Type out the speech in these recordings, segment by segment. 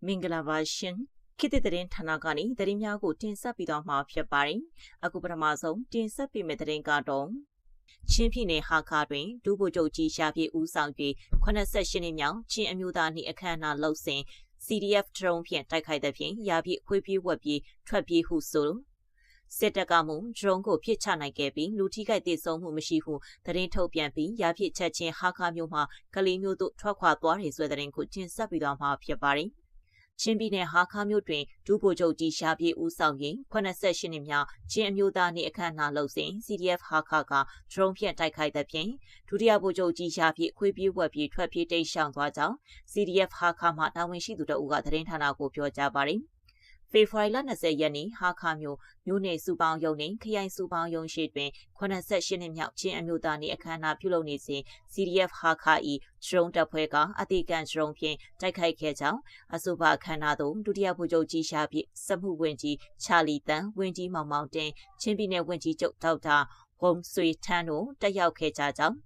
မင်္ဂလာပါရှင်ခေတ်သစ်သတင်းဌာနကနေသတင်းများကိုတင်ဆက်ပေးသွားမှာဖြစ်ပါတယ်အခုပထမဆုံးတင်ဆက်ပေးမယ့်သတင်းကတော့ချင်းပြည်နယ်ဟာခါတွင်ဒုဗိုလ်ချုပ်ကြီးရှာပြေဦးဆောင်၍88နှစ်မြောက်ချင်းအမျိုးသားနှင့်အခမ်းအနားလှုပ်စဉ် CDF ဒရုန်းဖြင့်တိုက်ခိုက်သဖြင့်ရာပြေခွေးပြေးဝက်ပြေးထွက်ပြေးဟုဆိုစစ်တပ်ကမှုဒရုန်းကိုဖျက်ချနိုင်ခဲ့ပြီးလူထိခိုက်ဒေဆုံးမှုမရှိဟုသတင်းထုတ်ပြန်ပြီးရာပြေချက်ချင်းဟာခါမြို့မှာကလေးမျိုးတို့ထွက်ခွာသွားတယ်ဆိုတဲ့သတင်းကိုတင်ဆက်ပေးသွားမှာဖြစ်ပါတယ်ချင်းပြည်နယ်ဟာခါမြို့တွင်ဒုဗိုလ်ချုပ်ကြီးရှာပြေဦးဆောင်ရင်88နှစ်မြောက်ချင်းအမျိုးသားနှင့်အခမ်းအနားလှုပ်စဉ် CDF ဟာခါကဒရုန်းဖြင့်တိုက်ခိုက်တဲ့ဖြင့်ဒုတိယဗိုလ်ချုပ်ကြီးရှာပြေခွေးပြေးဝက်ပြေးထွက်ပြေးတိတ်ရှောင်သွားကြောင်း CDF ဟာခါမှတာဝန်ရှိသူတို့ကသတင်းဌာနကိုပြောကြားပါတယ်ဖေဖော်ဝါရီလ20ရက်နေ့ဟာခါမြို့နယ်စုပေါင်းရုံးနှင့်ခရိုင်စုပေါင်းရုံးရှိတွင်88နှစ်မြောက်ချင်းအမျိုးသားနှင့်အခမ်းအနားပြုလုပ်နေစဉ် CDF ဟာခါ၏ဒရုန်းတပ်ဖွဲ့ကအတိကန်ဒရုန်းဖြင့်တိုက်ခိုက်ခဲ့ကြောင်းအဆိုပါအခမ်းအနားသို့ဒုတိယဗိုလ်ချုပ်ကြီးရှာပြည့်စမှုဝင်ကြီးချာလီတန်ဝင်ကြီးမောင်မောင်တင်ချင်းပြည်နယ်ဝင်ကြီးချုပ်ဒေါက်တာဝုံဆွေထန်းတို့တက်ရောက်ခဲ့ကြကြောင်း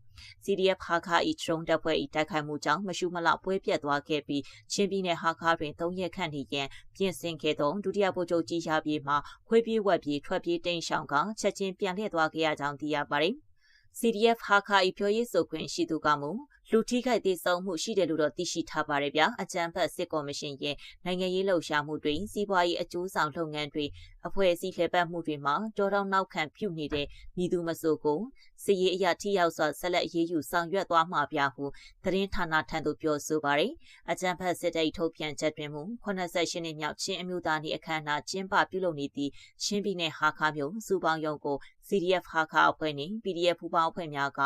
CDF ဟာခါ၏ဒရုန်းတပ်ဖွဲ့၏တိုက်ခိုက်မှုကြောင့်မရှုမလပွဲပြတ်သွားခဲ့ပြီးချင်းပြည်နယ်ဟာခါတွင်3ရက်ခန့်နေရန်ပြင်ဆင်ခဲ့သောဒုတိယဗိုလ်ချုပ်ကြီးရှာပြေမှခွေးပြေးဝက်ပြေးထွက်ပြေးတိမ်ရှောင်ကချက်ချင်းပြန်လှည့်သွားခဲ့ရကြောင်းသိရပါတယ်။ CDF ဟာခါ၏ပြောရေးဆိုခွင့်ရှိသူကမူလူထိခိုက်ဒေဆုံးမှုရှိတယ်လို့တော့သိရှိထားပါတယ်ဗျာအကြံဖတ်စစ်ကော်မရှင်ရဲ့နိုင်ငံရေးလှုပ်ရှားမှုတွေစီးပွားရေးအကျိုးဆောင်လုပ်ငန်းတွေအဖွဲ့အစည်းလှည့်ပတ်မှုတွေမှာကြောတောင်းနောက်ခံပြုနေတဲ့မိသူမဆိုကိုစစ်ရေးအရာထိရောက်စွာဆက်လက်အရေးယူဆောင်ရွက်သွားမှာပြဟုသတင်းဌာနထံသို့ပြောဆိုပါတယ်အကြံဖတ်စစ်တပ်ထုတ်ပြန်ချက်တွင်မူ88နှစ်မြောက်ချင်းအမျိုးသားနှင့်အခမ်းအနားကျင်းပပြုလုပ်နေသည့်ချင်းပြည်နယ်ဟာခါမြို့စုပေါင်းရုံးကို CDF ဟာခါအဖွဲ့နှင့် PDF ပူးပေါင်းအဖွဲ့များက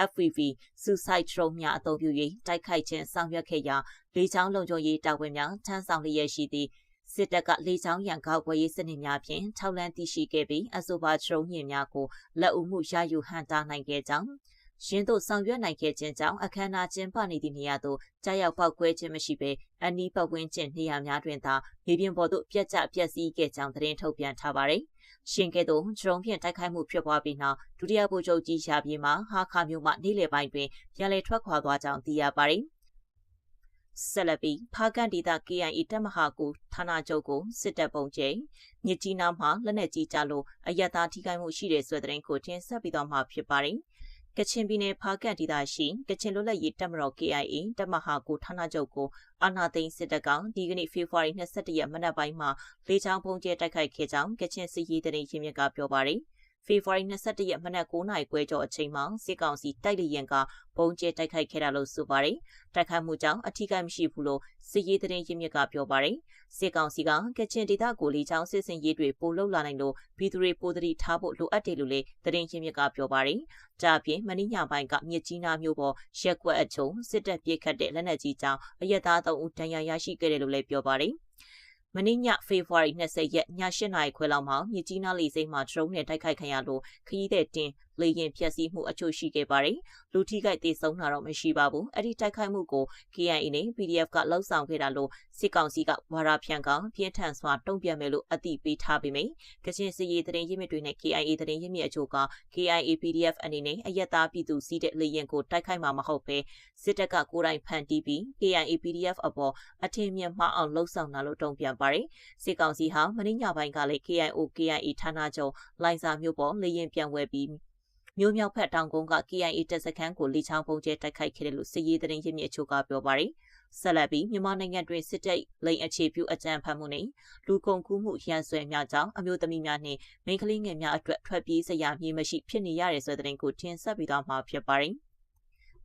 FVV Suicide Drone များအသုံးပြု၍တိုက်ခိုက်ခြင်းဆောင်ရွက်ခဲ့ရာလေကြောင်းလုံခြုံရေးတာဝန်များထမ်းဆောင်လျက်ရှိသည့်စစ်တပ်ကလေကြောင်းရန်ကောက်ွယ်ရေးစနစ်များဖြင့်ထောက်လှမ်းသိရှိခဲ့ပြီးအဆိုပါဒရုန်းမြင့်များကိုလက်ဦးမှုရယူဟန်တာနိုင်ခဲ့ကြောင်းရင်းတို့ဆောင်ရွက်နိုင်ခဲ့ခြင်းကြောင့်အခမ်းအနားကျင်းပနေသည့်နေရာသို့ကြားရောက်ပောက်ကွဲခြင်းမရှိဘဲအနီးပတ်ဝန်းကျင်နေရာများတွင်သာမြေပြင်ပေါ်သို့ပြက်ကျပျက်စီးခဲ့ကြောင်းသတင်းထုတ်ပြန်ထားပါတယ်။ရှင်ကဲ့သို့ဒရုန်းဖြင့်တိုက်ခိုက်မှုဖြစ်ပွားပြီးနောက်ဒုတိယဗိုလ်ချုပ်ကြီးရှာပြေမှဟာခါမြို့မှနေ့လယ်ပိုင်းတွင်ပြန်လည်ထွက်ခွာသွားကြောင်းသိရပါတယ်။ဆက်လက်ပြီးဖားကန်ဒေသ KIA တပ်မဟာကိုဌာနချုပ်ကိုစစ်တပ်ပုံကျိန်မြစ်ကြီးနားမှာလက်နက်ကြီးကျလို့အယက်သားထိခိုက်မှုရှိတဲ့ဆွဲသတင်းကိုတင်ဆက်ပြီးတော့မှဖြစ်ပါတယ်။ကချင်ပြည်နယ်ဖားကန်ဒေသရှိကချင်လွတ်လပ်ရေးတပ်မတော် KIA တပ်မဟာကိုဌာနချုပ်ကိုအာဏာသိမ်းစစ်တပ်ကဒီကနေ့ဖေဖော်ဝါရီ22ရက်မနက်ပိုင်းမှာလေကြောင်းပုံကျဲတိုက်ခိုက်ခဲ့ကြောင်းကချင်စစ်ရေးသတင်းရင်းမြစ်ကပြောပါတယ်။ဖေဖော်ဝါရီ22ရက်မနက်9:00နာရီခွဲကျော်အချိန်မှာစစ်ကောင်စီတိုက်လေယာဉ်ကပုံကျဲတိုက်ခိုက်ခဲ့တာလို့ဆိုပါတယ်။တိုက်ခိုက်မှုကြောင့်အထိကိမရှိဘူးလို့စစ်ရေးသတင်းရင်းမြစ်ကပြောပါတယ်။စစ်ကောင်စီကကချင်ဒေသကိုလေကြောင်းစစ်စင်ရေးတွေပိုလုပ်လာနိုင်လို့ပြည်သူတွေပိုသတိထားဖို့လိုအပ်တယ်လို့လည်းသတင်းရင်းမြစ်ကပြောပါတယ်။ဒါ့အပြင်မင်းညပိုင်းကမြစ်ကြီးနားမြို့ပေါ်ရက်ကွက်အချုံစစ်တပ်ပြေးခတ်တဲ့လက်နက်ကြီးကြောင့်အရက်သား3ဦးဒဏ်ရာရရှိခဲ့တယ်လို့လည်းပြောပါတယ်။မနေ့ညဖေဖော်ဝါရီ20ရက်ည8:00နာရီခွဲလောက်မှာမြစ်ကြီးနားလေဆိပ်မှာဒရုန်းနဲ့တိုက်ခိုက်ခံရလို့ခရီးသည်တင်လေယာဉ်ဖျက်ဆီးမှုအချို့ရှိခဲ့ပါတယ်။လူထိခိုက်ဒေဆုံးတာတော့မရှိပါဘူး။အဲ့ဒီတိုက်ခိုက်မှုကို KIA နဲ့ PDF ကလှုပ်ဆောင်ခဲ့တာလို့စစ်ကောင်စီကဝါဒဖြန့်ကပြင်းထန်စွာတုံ့ပြန်မယ်လို့အသိပေးထားပေမယ့်ကချင်စစ်ရေးသတင်းရင်းမြစ်တွေနဲ့ KIA သတင်းရင်းမြစ်အချို့က KIA PDF အနေနဲ့အယက်သားပြည်သူစီးတဲ့လေယာဉ်ကိုတိုက်ခိုက်မှာမဟုတ်ပဲစစ်တပ်ကကိုယ်တိုင်ဖန်တီးပြီး KIA PDF အပေါ်အထင်မြင်မှားအောင်လှုပ်ဆောင်တာလို့တုံ့ပြန်ပါတယ်။စစ်ကောင်စီဟာမနေ့ညပိုင်းကလည်း KIA ဌာနချုပ်လိုင်ဇာမြို့ပေါ်လေယာဉ်ပြန်ဝဲပြီးမြို့မြောက်ဖက်တောင်ကုန်းက KIA တပ်စခန်းကိုလေချောင်းပုံကျဲတိုက်ခိုက်ခဲ့တယ်လို့စစ်ရေးသတင်းရင်းမြစ်အချို့ကပြောပါတယ်။ဆက်လက်ပြီးမြန်မာနိုင်ငံတွင်စစ်တပ်လိန်အခြေပြုအကြမ်းဖက်မှုနဲ့လူကုန်ကူးမှုရန်ဆွဲများကြောင့်အမျိုးသမီးများနှင့်မိန်းကလေးငယ်များအတွက်ထွက်ပြေးစရာမြေမရှိဖြစ်နေရတဲ့ဆိုတဲ့သတင်းကိုတင်ဆက်ပေးသွားမှာဖြစ်ပါတယ်။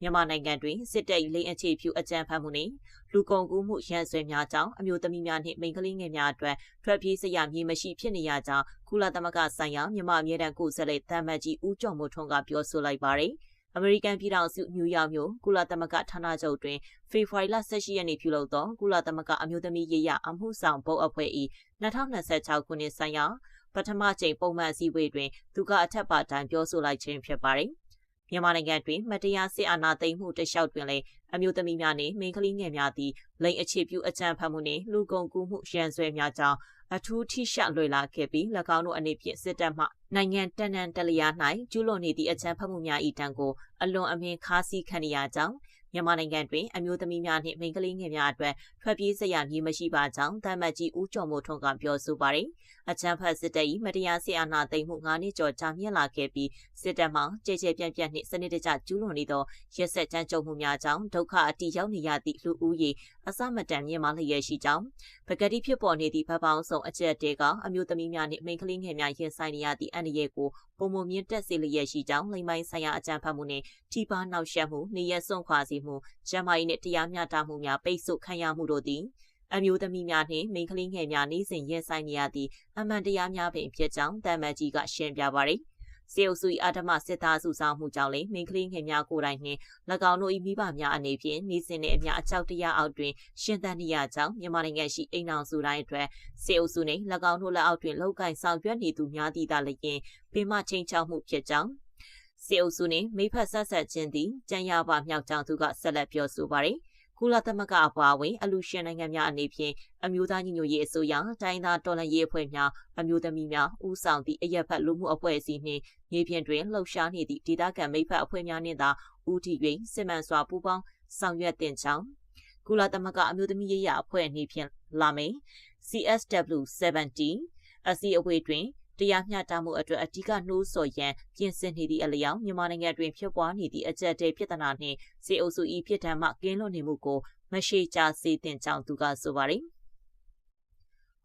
မြန်မာနိုင်ငံတွင်စစ်တပ်လိန်အခြေပြုအကြမ်းဖက်မှုနဲ့လူကုန်ကူးမှုရန်ဆွဲများကြောင့်အမျိုးသမီးများနှင့်မိန်းကလေးငယ်များအတွက်ထွက်ပြေးစရာမြေမရှိဖြစ်နေရကြောင်းကုလသမဂ္ဂဆိုင်ရာမြန်မာအမြဲတမ်းကိုယ်စားလှယ်တမန်ကြီးဦးကျော်မိုးထွန်းကပြောဆိုလိုက်ပါတယ်။အမေရိကန်ပြည်ထောင်စုနယူးယောက်မြို့ကုလသမဂ္ဂဌာနချုပ်တွင်ဖေဖော်ဝါရီလ18ရက်နေ့ပြုလုပ်သောကုလသမဂ္ဂအမျိုးသမီးရေးရာအမှုဆောင်ဘုတ်အဖွဲ့၏2026ခုနှစ်ဆိုင်ရာပထမကြိမ်ပုံမှန်အစည်းအဝေးတွင်သူကအထက်ပါတိုင်းပြောဆိုလိုက်ခြင်းဖြစ်ပါတယ်။မြန်မာနိုင်ငံတွင်မတရားစစ်အာဏာသိမ်းမှုတလျှောက်တွင်လည်းအမျိုးသမီးများနှင့်မိန်းကလေးငယ်များသည်လိင်အခြေပြုအကြမ်းဖက်မှုနှင့်လူကုန်ကူးမှုရန်ဆွဲများကြောင့်အထူးထိရှလွယ်လာခဲ့ပြီး၎င်းတို့အနေဖြင့်စစ်တပ်မှနိုင်ငံတန်တလျာ၌ကျူးလွန်နေသည့်အကြမ်းဖက်မှုများ၏တန်ကိုအလွန်အမင်းခါးစည်းခံရကြောင်း မြန်မာနိုင်ငံတွင်အမျိုးသမီးများနှင့်မိန်းကလေးငယ်များအတွက်ထွက်ပြေးစရာမြေမရှိပါကြောင်းတမတ်ကြီးဦးကျော်မိုးထွန်းကပြောဆိုပါတယ်။အကြမ်းဖက်စစ်တပ်၏မတရားဆီအာဏာသိမ်းမှု9နှစ်ကျော်ကြာမြင့်လာခဲ့ပြီးစစ်တပ်မှကြဲကြဲပြန့်ပြန့်နှင့်စနစ်တကျကျူးလွန်နေသောရက်စက်ကြမ်းကြုတ်မှုများကြောင့်ဒုက္ခအတိရောက်နေရသည့်လူဦးရေအစမတန်မြင့်မားလျက်ရှိကြောင်းပကတိဖြစ်ပေါ်နေသည့်ဗပောင်းဆောင်အကျက်တဲကအမျိုးသမီးများနှင့်မိန်းကလေးငယ်များရင်ဆိုင်နေရသည့်အန္တရာယ်ကိုပုံမမြင့်တက်စေလျက်ရှိကြောင်းလိမ္မိုင်းဆိုင်ရာအကြမ်းဖက်မှုနှင့်ထိပါနှောက်ယှက်မှုနေရစွန့်ခွာစေမှုကျန်းမာရေးနှင့်တရားမျှတမှုများပိတ်ဆို့ခံရမှုတို့သည်အမျိုးသမီးများနှင့်မိန်းကလေးငယ်များနေစဉ်ရင်ဆိုင်နေရသည့်အမှန်တရားများပင်ဖြစ်ကြောင်းတမန်ကြီးကရှင်းပြပါသည်စေအုပ်စု၏အာဓမစစ်သားစုဆောင်မှုကြောင့်လည်းမိန်းကလေးငယ်များကိုယ်တိုင်နှင့်၎င်းတို့၏မိဘများအနေဖြင့်နေစဉ်နှင့်အမျှအကြောက်တရားအောက်တွင်ရှင်သန်နေရကြောင်းမြန်မာနိုင်ငံရှိအိမ်အောင်စုတိုင်းအတွက်စေအုပ်စုနှင့်၎င်းတို့လက်အောက်တွင်လောက်ကင်ဆောင်ရွက်နေသူများသည့်သာလျှင်ပင်မချင်းချောက်မှုဖြစ်ကြောင်းစေအုပ်စုနှင့်မိဖက်ဆက်ဆက်ခြင်းသည်ကြံရပါမြောက်ကြောင်းသူကဆက်လက်ပြောဆိုပါသည်ကုလသမဂ္ဂအပွားဝင်အလူရှင်နိုင်ငံများအနေဖြင့်အမျိုးသားညီညွတ်ရေးအစိုးရတိုင်းသားတော်လှန်ရေးအဖွဲ့များအမျိုးသမီးများဦးဆောင်သည့်အရက်ဖက်လူမှုအဖွဲ့အစည်းနှင့်မြေပြင်တွင်လှုပ်ရှားနေသည့်ဒေသခံမိဖက်အဖွဲ့များနှင့်သာဦးတည်၍စစ်မှန်စွာပူးပေါင်းဆောင်ရွက်တင်ကြောင်းကုလသမဂ္ဂအမျိုးသမီးရေးရာအဖွဲ့အနေဖြင့်လာမယ် CSW70 အစည်းအဝေးတွင်တရားမျှတမှုအတွက်အဓိကနှိုးဆော်ရန်ပြင်ဆင်နေသည့်အလျောက်မြန်မာနိုင်ငံတွင်ဖြစ်ပွားနေသည့်အကြက်တဲပြဿနာနှင့်စေအုပ်စု၏ဖြစ်ထမ်းမှကင်းလွတ်နေမှုကိုမရှိကြစေသင့်ကြောင်းသူကဆိုပါသည်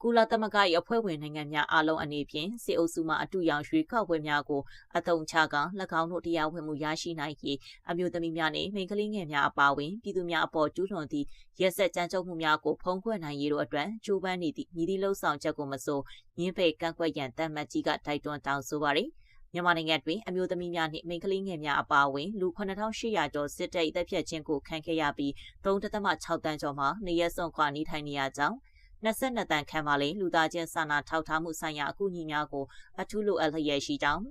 ကုလသမဂ္ဂ၏အဖွဲ့ဝင်နိုင်ငံများအားလုံးအနေဖြင့်စေအုပ်စုမှအတူရောင်ရွှေခောက်ပွဲများကိုအသုံးချက၎င်းတို့တရားဝင်မှုရရှိနိုင်ရေးအမျိုးသမီးများနှင့်မိန်းကလေးငယ်များအပါအဝင်ပြည်သူများအပေါ်ကျူးလွန်သည့်ရက်စက်ကြမ်းကြုတ်မှုများကိုဖုံးကွယ်နိုင်ရေးတို့အတွက်ကြိုးပမ်းနေသည့်ညီသည့်လှုပ်ဆောင်ချက်ကိုမဆိုညှင်းပယ်ကန့်ကွက်ရန်တမတ်ကြီးကတိုက်တွန်းတောင်းဆိုပါသည်မြန်မာနိုင်ငံတွင်အမျိုးသမီးများနှင့်မိန်းကလေးငယ်များအပါအဝင်လူ9800ကျော်စစ်တပ်၏တပ်ဖြတ်ခြင်းကိုခံခဲ့ရပြီး3.6 တန်းကျော်မှနေရစွန့်ခွာနေထိုင်နေရကြောင်း22တန်းခန့်မှလည်းလူသားချင်းစာနာထောက်ထားမှုဆိုင်ရာအကူအညီများကိုအထူးလိုအပ်လျက်ရှိကြောင်း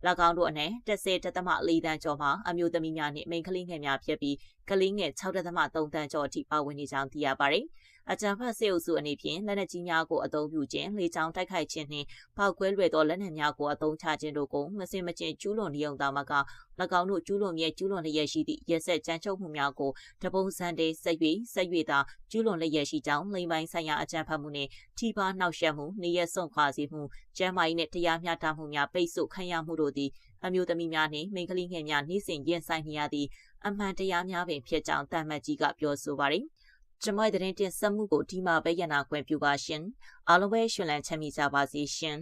၎င်းတို့အနက်10.4 တန်းကျော်မှအမျိုးသမီးများနှင့်မိန်းကလေးငယ်များဖြစ်ပြီးကလေးငယ်6.3 တန်းကျော်အထိပါဝင်နေကြောင်းသိရပါတယ်။အကြံဖတ်စေအုပ်စုအနေဖြင့်လက်နက်ကြီးများကိုအသုံးပြုခြင်းလေကြောင်းတိုက်ခိုက်ခြင်းနှင့်ပောက်ကွဲလွယ်သောလက်နက်များကိုအသုံးချခြင်းတို့ကိုမစင်မကျင်ကျူးလွန်နေုံသာမက၎င်းတို့ကျူးလွန်လျက်ရှိသည့်ရက်စက်ကြမ်းကြုတ်မှုများကိုတပုံစံတည်းဆက်၍သာကျူးလွန်လျက်ရှိကြောင်းလိမ္မိုင်းဆိုင်ရာအကြံဖတ်မှုနှင့်ထိပါနှောက်ယှက်မှုနေရစွန့်ခွာစေမှုကျန်းမာရေးနှင့်တရားမျှတမှုများပိတ်ဆို့ခံရမှုတို့သည်အမျိုးသမီးများနှင့်မိန်းကလေးငယ်များနေ့စဉ်ရင်ဆိုင်နေရသည့်အမှန်တရားများပင်ဖြစ်ကြောင်းတမတ်ကြီးကပြောဆိုပါသည်ကျမတို့တင်ဆက်မှုကိုဒီမှာပဲရနာခွင့်ပြုပါရှင်အားလုံးပဲရှင်လန်းချမ်းမြေ့ကြပါစေရှင်